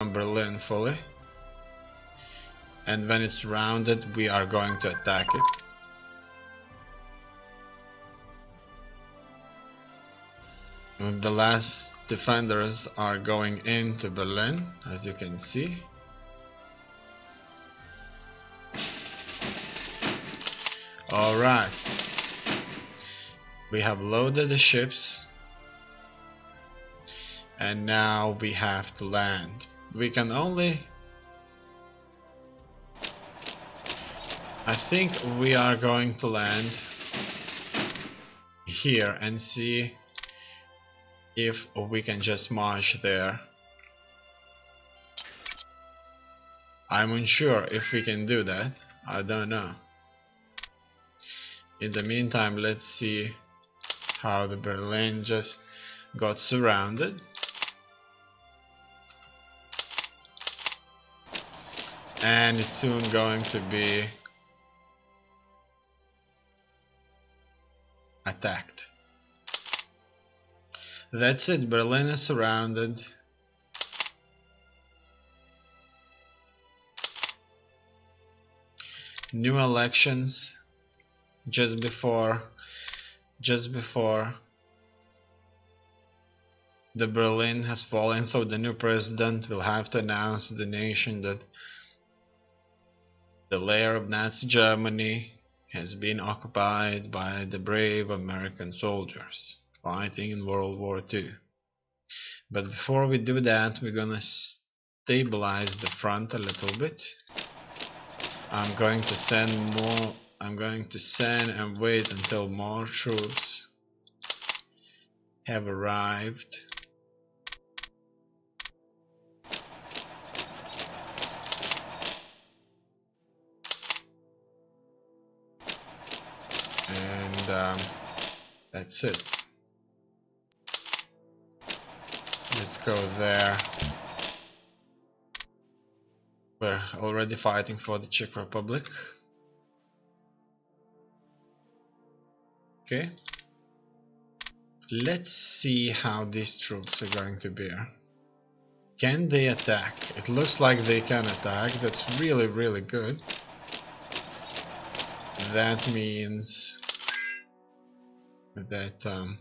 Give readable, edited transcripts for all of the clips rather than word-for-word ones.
Berlin fully, and when it's surrounded we are going to attack it. And the last defenders are going into Berlin, as you can see. Alright, we have loaded the ships and now we have to land. We can only, I think we are going to land here and see if we can just march there. I'm unsure if we can do that, I don't know. In the meantime, let's see how the Berlin just got surrounded. And it's soon going to be attacked. That's it, Berlin is surrounded. New elections just before the Berlin has fallen, so the new president will have to announce to the nation that the lair of Nazi Germany has been occupied by the brave American soldiers fighting in World War II. But before we do that, we're gonna stabilize the front a little bit. I'm going to send and wait until more troops have arrived. And that's it. Let's go there. We're already fighting for the Czech Republic. Okay. Let's see how these troops are going to bear. Can they attack? It looks like they can attack. That's really good. That means that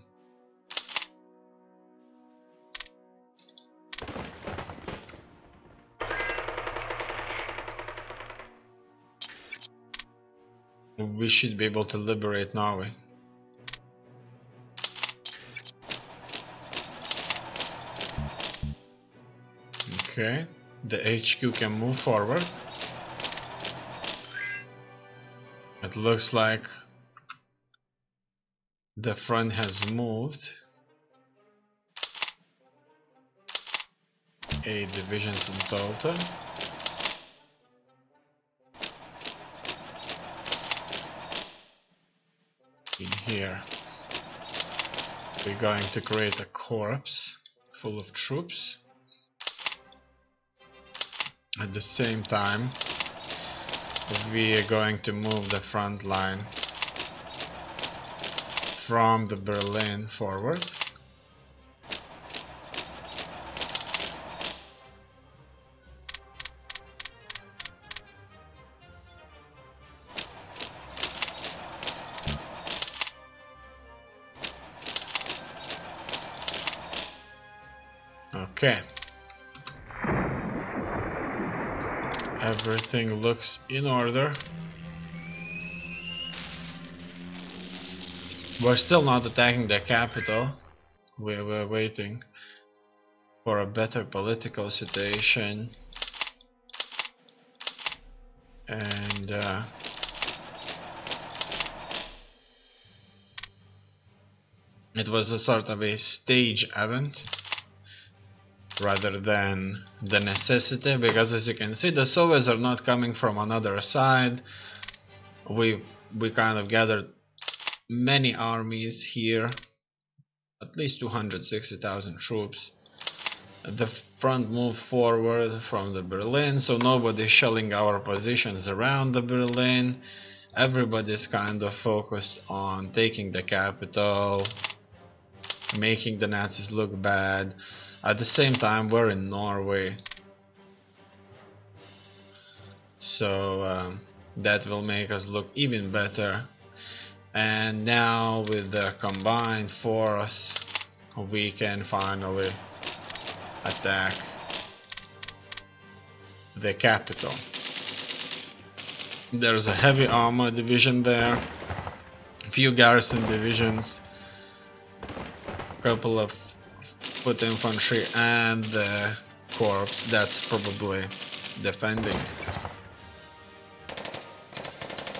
we should be able to liberate Norway. Okay, the HQ can move forward. It looks like the front has moved 8 divisions in total. In here we're going to create a corps full of troops. At the same time we are going to move the front line from the Berlin forward. Okay. Everything looks in order. We're still not attacking the capital. We're waiting for a better political situation. And it was a sort of a stage event rather than the necessity, because as you can see the Soviets are not coming from another side. We kind of gathered many armies here, at least 260,000 troops. The front moved forward from the Berlin, so nobody's shelling our positions around the Berlin. Everybody's kind of focused on taking the capital, making the Nazis look bad. At the same time, we're in Norway. so that will make us look even better. And now with the combined force we can finally attack the capital. There's a heavy armor division there, a few garrison divisions, a couple of foot infantry, and the corps that's probably defending.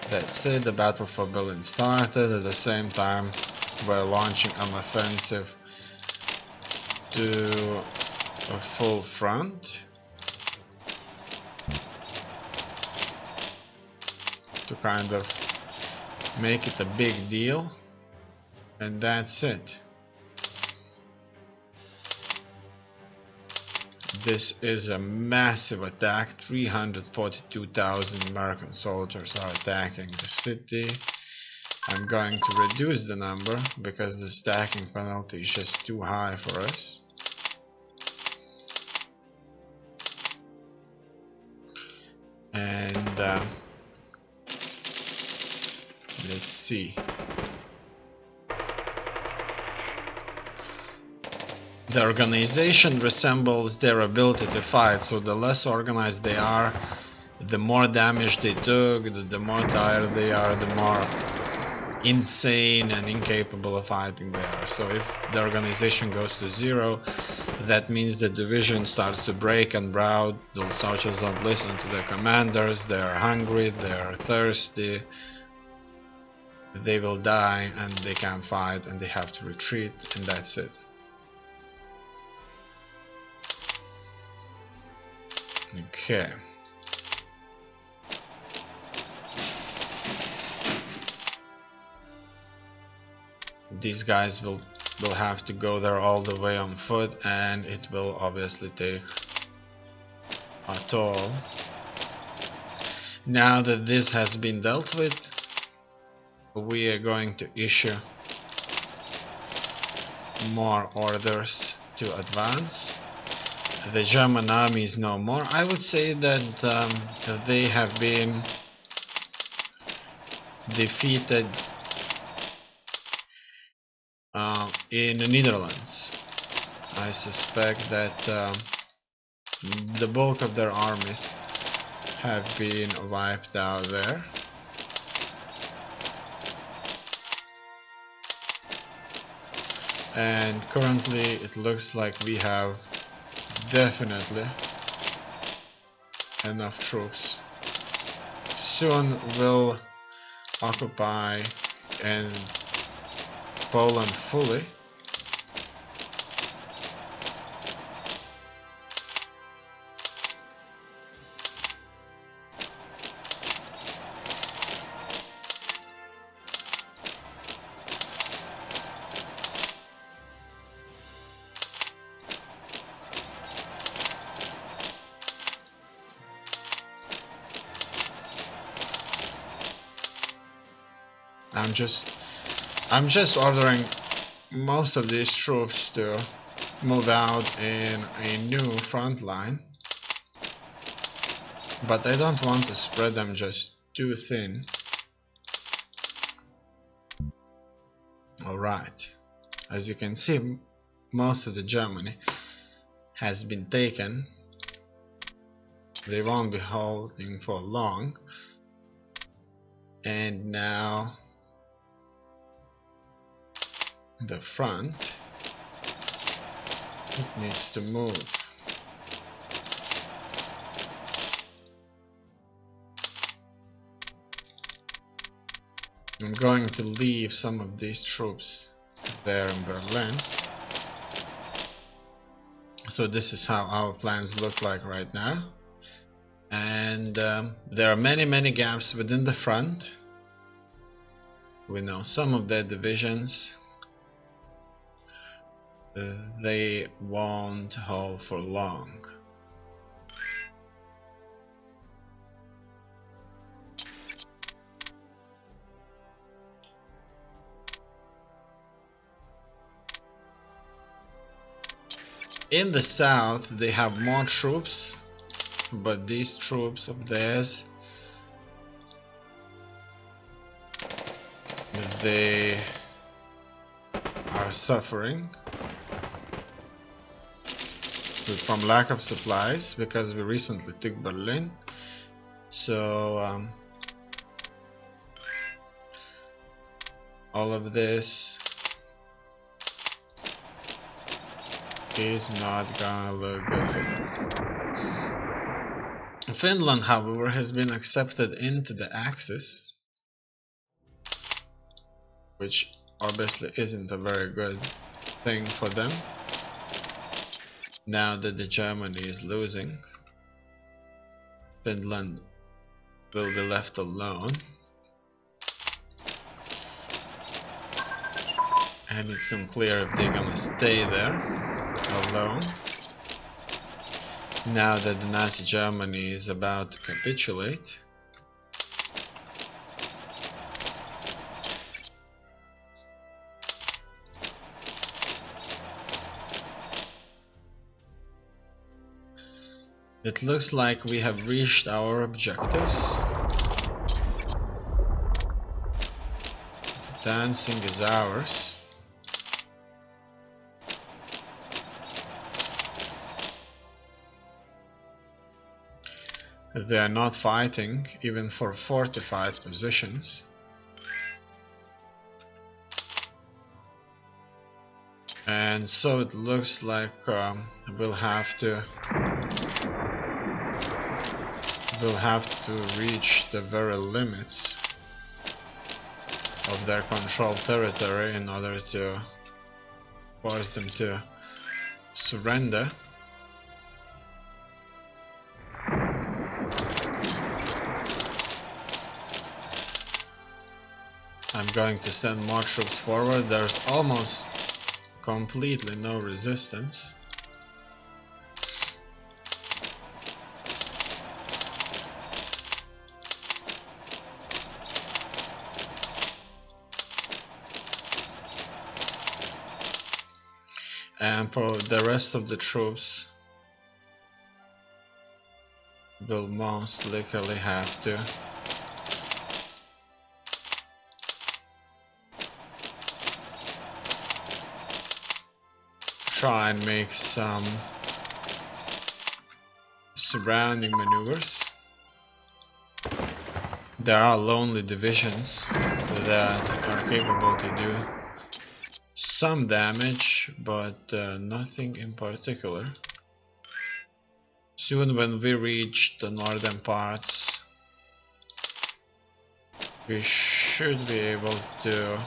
That's it, the battle for Berlin started. At the same time we're launching an offensive to a full front to kind of make it a big deal, and that's it. This is a massive attack. 342,000 American soldiers are attacking the city. I'm going to reduce the number because the stacking penalty is just too high for us. And let's see. The organization resembles their ability to fight, so the less organized they are, the more damage they took, the more tired they are, the more insane and incapable of fighting they are. So if the organization goes to 0, that means the division starts to break and rout. The soldiers don't listen to their commanders, they are hungry, they are thirsty, they will die and they can't fight and they have to retreat, and that's it. Okay. These guys will have to go there all the way on foot, and it will obviously take a toll. Now that this has been dealt with, we are going to issue more orders to advance. The German army is no more. I would say that they have been defeated in the Netherlands. I suspect that the bulk of their armies have been wiped out there. And currently it looks like we have definitely enough troops. Soon we'll occupy and Poland fully. I'm just ordering most of these troops to move out in a new front line, but I don't want to spread them just too thin. Alright, as you can see, most of the Germany has been taken. They won't be holding for long, and now the front, it needs to move. I'm going to leave some of these troops there in Berlin. So this is how our plans look like right now. And there are many gaps within the front. We know some of their divisions, they won't hold for long. In the south they have more troops, but these troops of theirs they are suffering from lack of supplies because we recently took Berlin. So all of this is not gonna look good for them. Finland, however, has been accepted into the Axis, which obviously isn't a very good thing for them. Now that the Germany is losing, Finland will be left alone. And it's unclear if they're gonna stay there alone. Now that the Nazi Germany is about to capitulate. It looks like we have reached our objectives. The dancing is ours. They are not fighting even for fortified positions. And so it looks like we'll have to reach the very limits of their controlled territory in order to force them to surrender. I'm going to send more troops forward. There's almost completely no resistance. And for the rest of the troops will most likely have to try and make some surrounding maneuvers. There are lonely divisions that are capable to do some damage, but nothing in particular. Soon when we reach the northern parts, we should be able to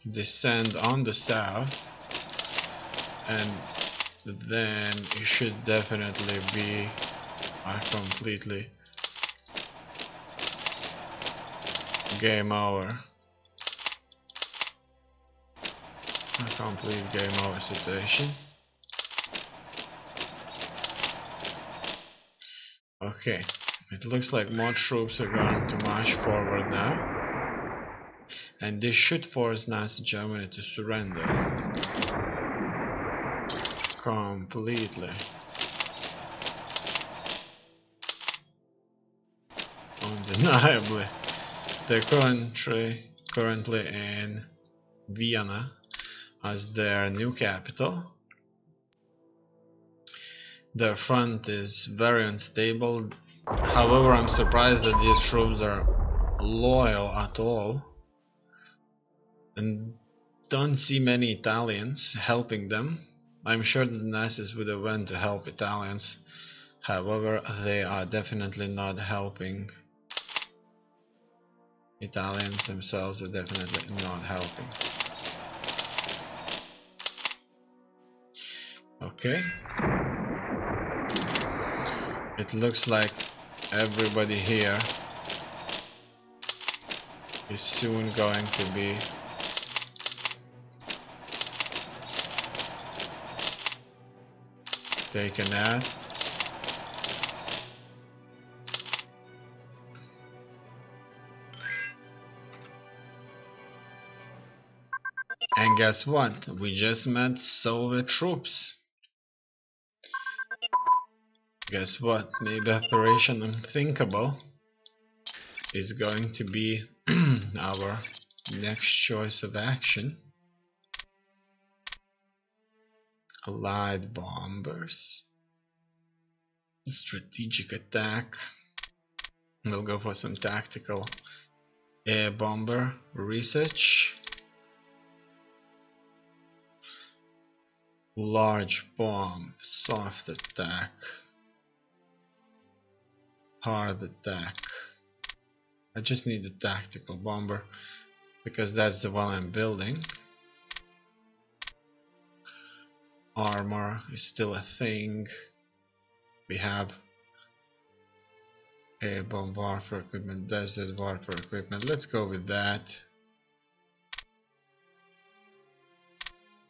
descend on the south, and then it should definitely be a completely game over. A complete game over situation. Okay, it looks like more troops are going to march forward now, and this should force Nazi Germany to surrender completely. Undeniably, the country currently in Vienna as their new capital. Their front is very unstable. However, I'm surprised that these troops are loyal at all, and don't see many Italians helping them. I'm sure that the Nazis would have went to help Italians. However, they are definitely not helping. Italians themselves are definitely not helping. Okay. It looks like everybody here is soon going to be taken out. And guess what? We just met Soviet troops. Guess what? Maybe Operation Unthinkable is going to be our Next choice of action. Allied bombers. Strategic attack. We'll go for some tactical air bomber research. Large bomb, soft attack, hard attack. I just need a tactical bomber because that's the one I'm building. Armor is still a thing. We have air bomb warfare equipment, desert warfare equipment. Let's go with that.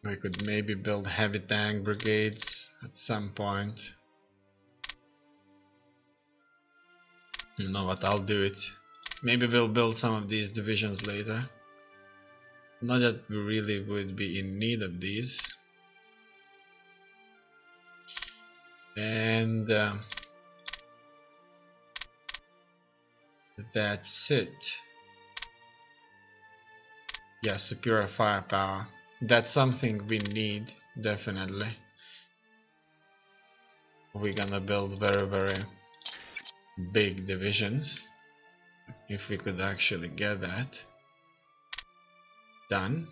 We could maybe build heavy tank brigades at some point. You know what, I'll do it. Maybe we'll build some of these divisions later. Not that we really would be in need of these. And that's it. Yeah, superior firepower. That's something we need, definitely. We're gonna build very big divisions. If we could actually get that done,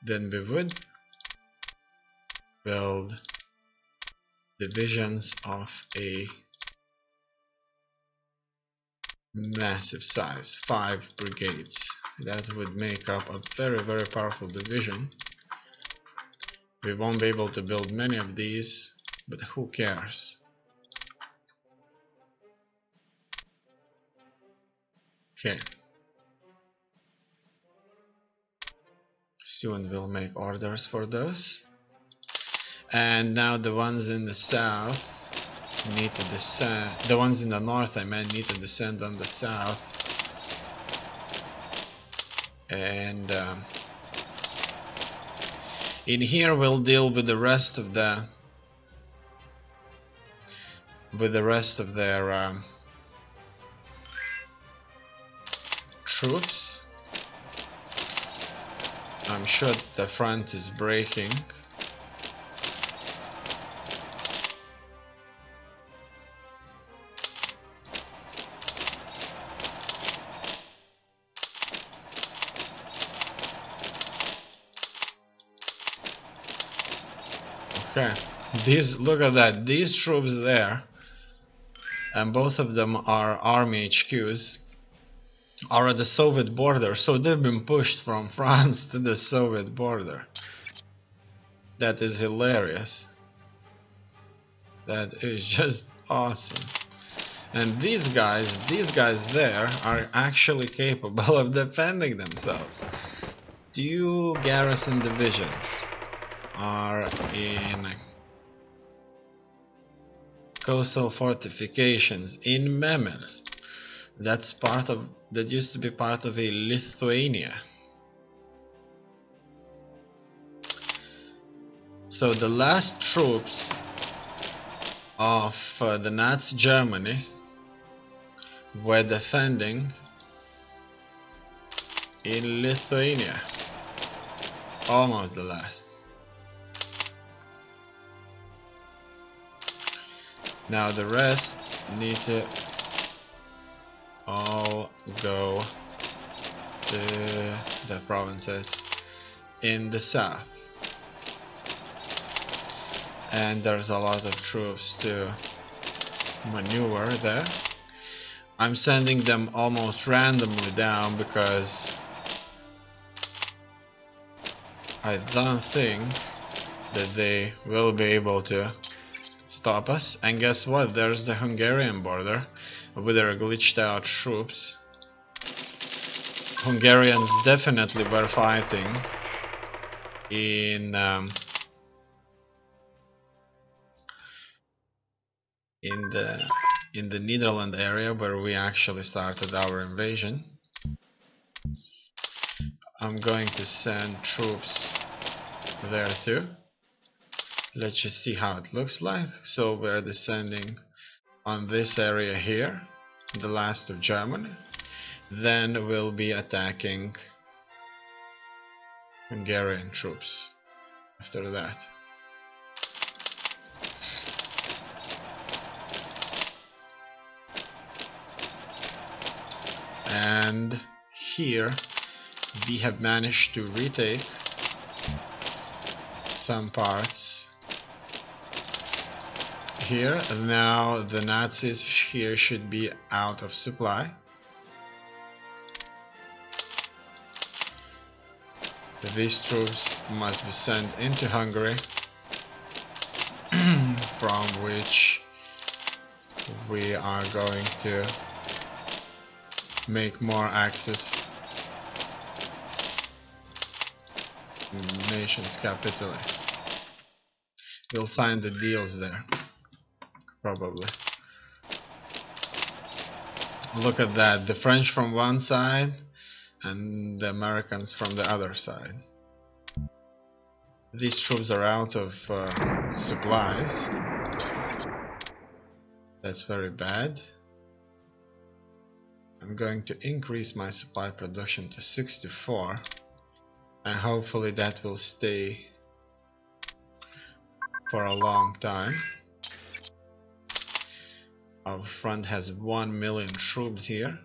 then we would build divisions of a massive size, 5 brigades. That would make up a very powerful division. We won't be able to build many of these, but who cares? Okay. Soon we'll make orders for those. And now the ones in the south need to descend. The ones in the north, I meant, need to descend on the south. And in here we'll deal with the rest of the their troops. I'm sure the front is breaking. Okay, look at that, these troops there, and both of them are army HQs, are at the Soviet border, so they've been pushed from France to the Soviet border. That is hilarious. That is just awesome. And these guys there are actually capable of defending themselves. 2 garrison divisions are in coastal fortifications in Memel. That used to be part of a Lithuania. So the last troops of the Nazi Germany were defending in Lithuania. Almost the last. Now the rest need to all go to the provinces in the south. And there's a lot of troops to maneuver there. I'm sending them almost randomly down because I don't think that they will be able to stop us. And guess what? There's the Hungarian border with their glitched out troops. Hungarians definitely were fighting in the Netherlands area where we actually started our invasion. I'm going to send troops there too. Let's just see how it looks like. So we're descending on this area here, the last of Germany. then we'll be attacking Hungarian troops after that. And here we have managed to retake some parts here. Now the Nazis here should be out of supply. These troops must be sent into Hungary, from which we are going to make more access. Nations capitulate. We'll sign the deals there, probably. Look at that, the French from one side and the Americans from the other side. These troops are out of supplies. That's very bad. I'm going to increase my supply production to 64, and hopefully that will stay for a long time. Our front has 1 million troops here.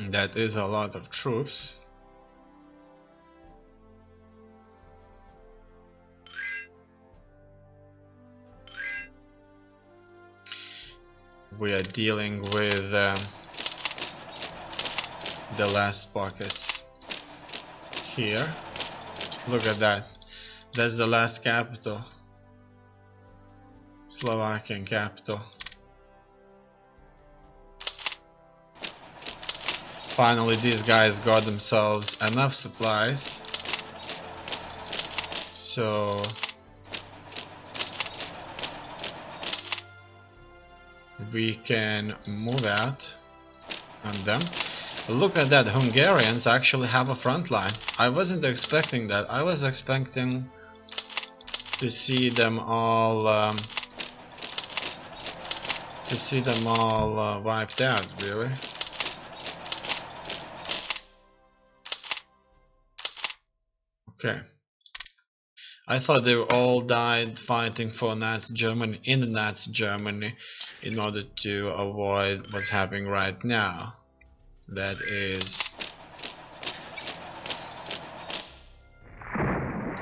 That is a lot of troops. We are dealing with the last pockets here. Look at that. That's the last capital. Slovakian capital. Finally, these guys got themselves enough supplies, so we can move out on them. Look at that, Hungarians actually have a front line. I wasn't expecting that. I was expecting to see them all wiped out, really. Okay. I thought they all died fighting for Nazi Germany in the Nazi Germany in order to avoid what's happening right now. That is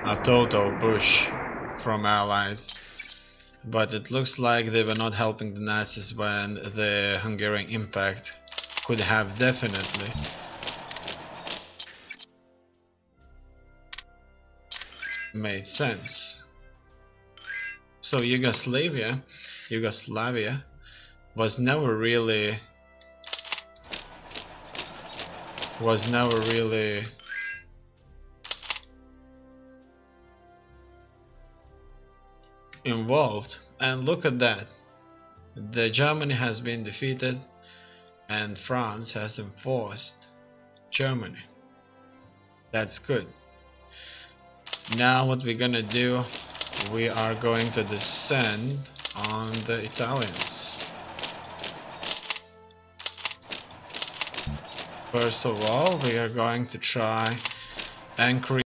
a total push from Allies. But it looks like they were not helping the Nazis when the Hungarian impact could have definitely made sense. So Yugoslavia was never really involved, and look at that. The Germany has been defeated and France has enforced Germany. That's good. Now what we're gonna do, we are going to descend on the Italians. First of all, we are going to try and create